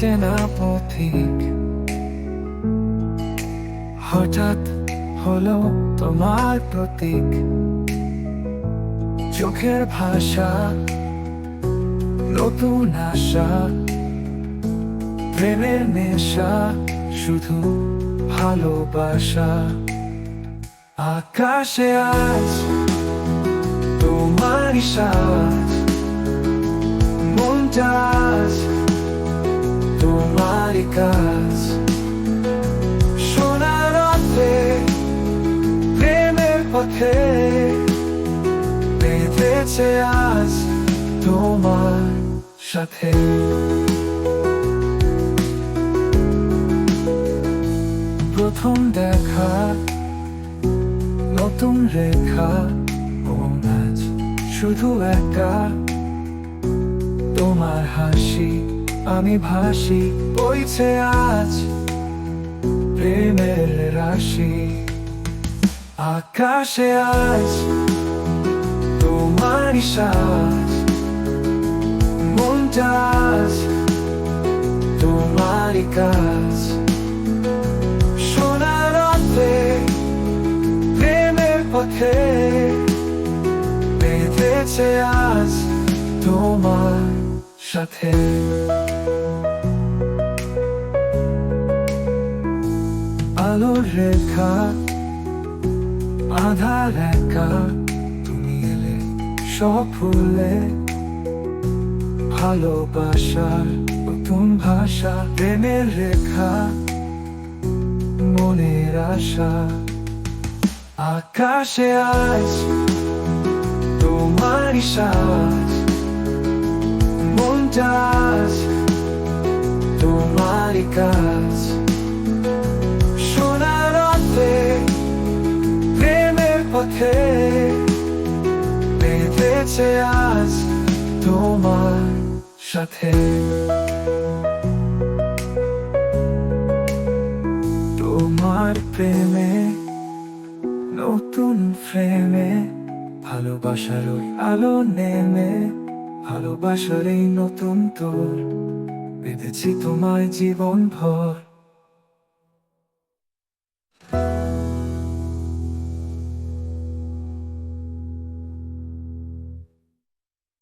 অচেনা পথিক। হঠাৎ হলো তোমার প্রতীক, চোখের ভাষা, নতুন আশা, প্রেমের নেশা, শুধু ভালোবাসা। আকাশে আজ তোমারই সাজ, মনটা আজ তোমারই কাজ। সোনার রাতে প্রেমের পথে বেঁধেছে আজ তোমার সাথে। প্রথম দেখা, নতুন রেখা, মন আজ শুধু একা। তোমার হাসি আমি ভাসি, বইছে আজ প্রেমের রাশি। আকাশে আজ তোমারই সাজ, মনটা আজ তোমারই কাজ। সোনার রাতে প্রেমের পথে বেঁধেছে আজ তোমার সাথে। আলোর রেখা, আধার একা, তুমি এলে সব ভুলে। ভালোবাসার নতুন ভাষা, প্রেমের রেখা, মনের আশা। আকাশে আজ তোমারই সাজ, মনটা আজ তোমারই কাজ। সোনার রাতে প্রেমের পথে বেঁধেছে আজ তোমার সাথে। তোমার প্রেমে নতুন ফ্রেমে, ভালোবাসার ওই আলো নেমে, ভালোবাসার এই নতুন তোর বেঁধেছি তোমায় জীবন ভর।